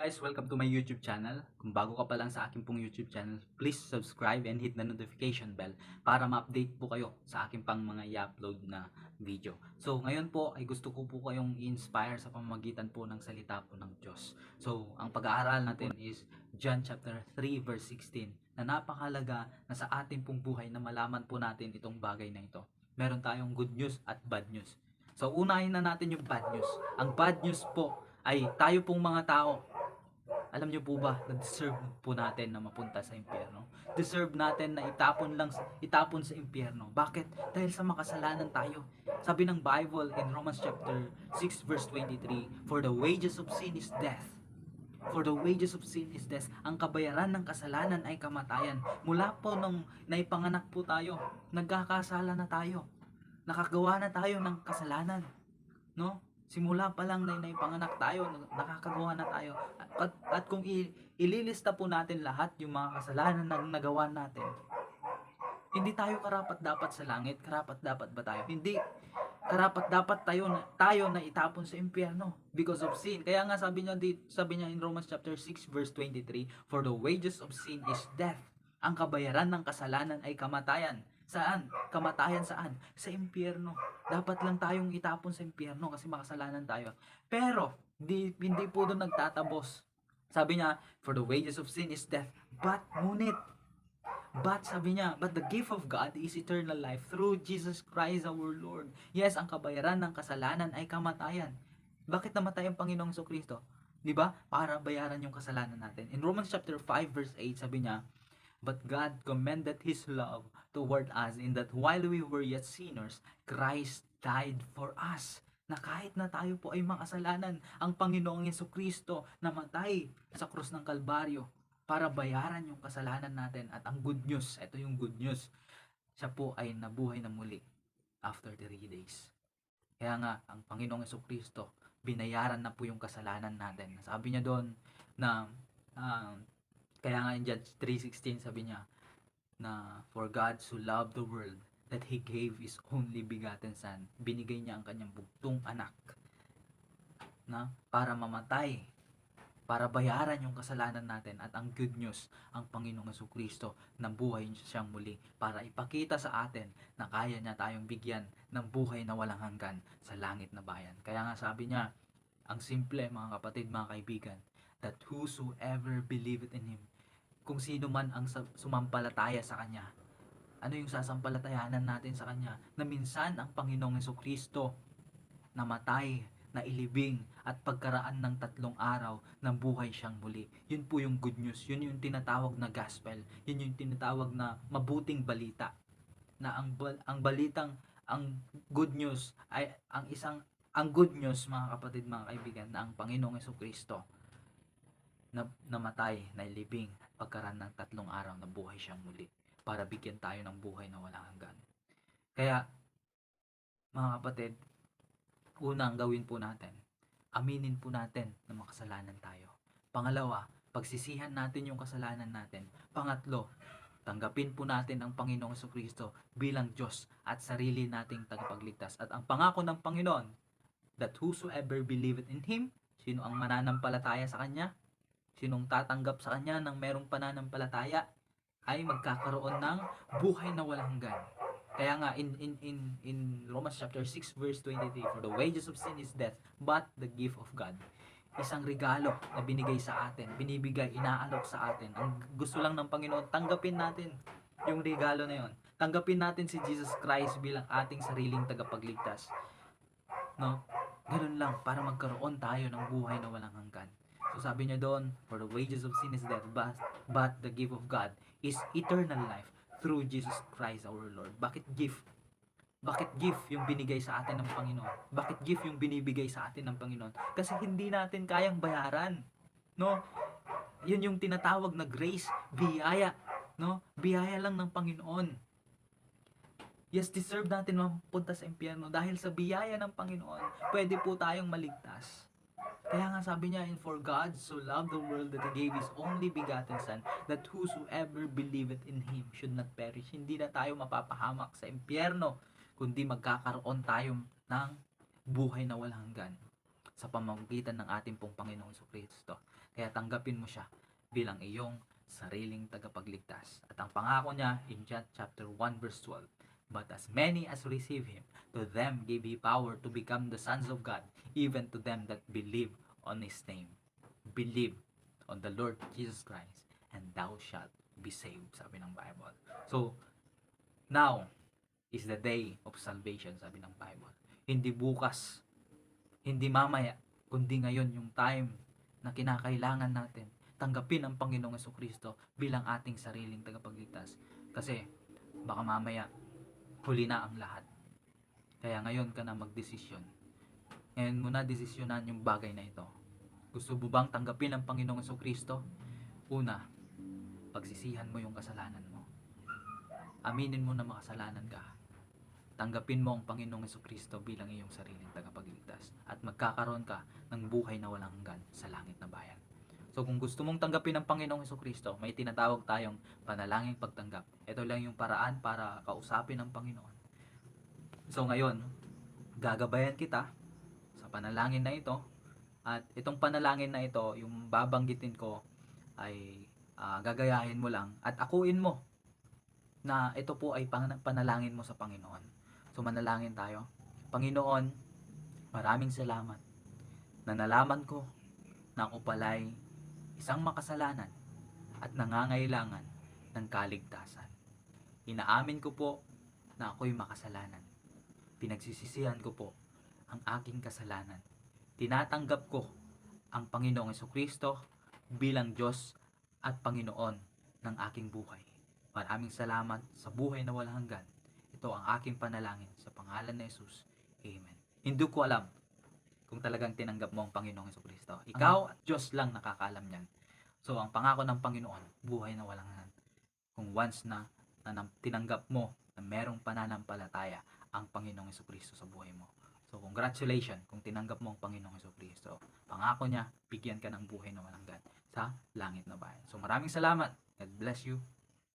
Guys, welcome to my YouTube channel. Kung bago ka pa lang sa aking pong YouTube channel, please subscribe and hit the notification bell para ma-update po kayo sa aking pang mga i-upload na video. So, ngayon po ay gusto ko po kayong i-inspire sa pamamagitan po ng salita po ng Diyos. So, ang pag-aaral natin is John chapter 3 verse 16 na napakalaga na sa ating pong buhay na malaman po natin itong bagay na ito. Meron tayong good news at bad news. So, unahin na natin yung bad news. Ang bad news po ay tayo pong mga tao, alam niyo po ba na deserve po natin na mapunta sa impyerno? Deserve natin na itapon sa impyerno. Bakit? Dahil sa makasalanan tayo. Sabi ng Bible in Romans chapter 6 verse 23, for the wages of sin is death. For the wages of sin is death. Ang kabayaran ng kasalanan ay kamatayan. Mula po nung naipanganak po tayo, nagkakasala na tayo. Nakagawa na tayo ng kasalanan. No? Simula pa lang na naipanganak tayo, nakakagawa na tayo. At kung ililista po natin lahat yung mga kasalanan na nagawa natin, hindi tayo karapat-dapat sa langit. Karapat-dapat ba tayo? Hindi. Karapat-dapat tayo na itapon sa impyerno because of sin. Kaya nga sabi niya in Romans chapter 6 verse 23, for the wages of sin is death. Ang kabayaran ng kasalanan ay kamatayan. Saan? Kamatayan saan? Sa impyerno. Dapat lang tayong itapon sa impyerno kasi makasalanan tayo. Pero, hindi po doon nagtatabos. Sabi niya, for the wages of sin is death. Sabi niya, but the gift of God is eternal life through Jesus Christ our Lord. Yes, ang kabayaran ng kasalanan ay kamatayan. Bakit namatay ang Panginoong Jesucristo? 'Di ba? Para bayaran yung kasalanan natin. In Romans chapter 5 verse 8, sabi niya, but God commended His love toward us in that while we were yet sinners, Christ died for us. Na kahit na tayo po ay makasalanan, ang Panginoong Jesucristo namatay sa krus ng Kalbaryo para bayaran yung kasalanan natin. At ang good news, ito yung good news, siya po ay nabuhay na muli after 3 days. Kaya nga, ang Panginoong Jesucristo, binayaran na po yung kasalanan natin. Sabi niya doon na kaya nga in John 3:16 sabi niya na for God so loved the world that He gave His only begotten Son. Binigay niya ang kanyang bugtong anak na para mamatay, para bayaran yung kasalanan natin. At ang good news, ang Panginoong Jesucristo nabuhay siyang muli para ipakita sa atin na kaya niya tayong bigyan ng buhay na walang hanggan sa langit na bayan. Kaya nga sabi niya, ang simple mga kapatid, mga kaibigan, that whosoever believeth in Him, kung sino man ang sumampalataya sa Kanya. Ano yung sasampalatayanan natin sa Kanya? Na minsan ang Panginoong Jesucristo namatay, na ilibing, at pagkaraan ng 3 araw, ng buhay siyang muli. Yun po yung good news. Yun yung tinatawag na gospel. Yun yung tinatawag na mabuting balita. Na ang good news ay ang good news, mga kapatid, mga kaibigan, na ang Panginoong Jesucristo na namatay, na ilibing, pagkaraan ng 3 araw na buhay siyang muli para bigyan tayo ng buhay na walang hanggan. Kaya, mga kapatid, unang gawin po natin, aminin po natin na makasalanan tayo. Pangalawa, pagsisihan natin yung kasalanan natin. Pangatlo, tanggapin po natin ang Panginoong Jesucristo bilang Diyos at sarili nating tagapagligtas. At ang pangako ng Panginoon, that whosoever believeth in Him, sino ang mananampalataya sa Kanya, sinong tatanggap sa Kanya ng merong pananampalataya, ay magkakaroon ng buhay na walang hanggan. Kaya nga in Romans chapter 6 verse 23, for the wages of sin is death, but the gift of God, isang regalo na binigay sa atin, binibigay, inaalok sa atin. Ang gusto lang ng Panginoon, tanggapin natin yung regalo na yon. Tanggapin natin si Jesus Christ bilang ating sariling tagapagligtas. No? Ganun lang, para magkaroon tayo ng buhay na walang hanggan. So sabi niya doon, for the wages of sin is death, but the gift of God is eternal life through Jesus Christ our Lord. Bakit gift? Bakit gift yung binigay sa atin ng Panginoon? Bakit gift yung binibigay sa atin ng Panginoon? Kasi hindi natin kayang bayaran. No? Yun yung tinatawag na grace, biyaya. No? Biyaya lang ng Panginoon. Yes, deserve natin mapunta sa impyerno dahil sa biyaya ng Panginoon, pwede po tayong maligtas. Kaya nga sabi niya, and for God so loved the world that He gave His only begotten Son, that whosoever believeth in Him should not perish. Hindi na tayo mapapahamak sa impyerno, kundi magkakaroon tayo ng buhay na walang hanggan sa pamamagitan ng ating pong Panginoong Jesucristo. Kaya tanggapin mo siya bilang iyong sariling tagapagligtas. At ang pangako niya in John chapter 1 verse 12, "But as many as receive him, to them gave he power to become the sons of God, even to them that believe on his name." Believe on the Lord Jesus Christ, and thou shalt be saved, sabi ng Bible. So, now is the day of salvation, sabi ng Bible. Hindi bukas, hindi mamaya, kundi ngayon yung time na kinakailangan natin tanggapin ang Panginoong Jesucristo bilang ating sariling tagapagligtas. Kasi baka mamaya huli na ang lahat. Kaya ngayon ka na magdesisyon. Ngayon mo na desisyonan yung bagay na ito. Gusto mo bang tanggapin ang Panginoong Jesucristo? Una, pagsisihan mo yung kasalanan mo. Aminin mo na makasalanan ka. Tanggapin mo ang Panginoong Jesucristo bilang iyong sariling tagapagligtas at magkakaroon ka ng buhay na walang hanggan sa langit na bayan. So kung gusto mong tanggapin ang Panginoong Jesucristo, may tinatawag tayong panalangin pagtanggap. Ito lang yung paraan para kausapin ang Panginoon. So ngayon, gagabayan kita sa panalangin na ito, at itong panalangin na ito, yung babanggitin ko ay gagayahin mo lang at akuin mo na ito po ay panalangin mo sa Panginoon. So manalangin tayo. Panginoon, maraming salamat na nalaman ko na ako pala'y isang makasalanan at nangangailangan ng kaligtasan. Inaamin ko po na ako'y makasalanan. Pinagsisisihan ko po ang aking kasalanan. Tinatanggap ko ang Panginoong Jesucristo bilang Diyos at Panginoon ng aking buhay. Maraming salamat sa buhay na walang hanggan. Ito ang aking panalangin sa pangalan ni Jesus. Amen. Hindi ko alam kung talagang tinanggap mo ang Panginoong Jesucristo. Ikaw at Diyos lang nakakaalam niyan. So, ang pangako ng Panginoon, buhay na walang hanggan. Kung once na tinanggap mo na merong pananampalataya ang Panginoong Jesucristo sa buhay mo. So, congratulations kung tinanggap mo ang Panginoong Jesucristo. Pangako niya, bigyan ka ng buhay na walang hanggan sa langit na bayan. So, maraming salamat. God bless you.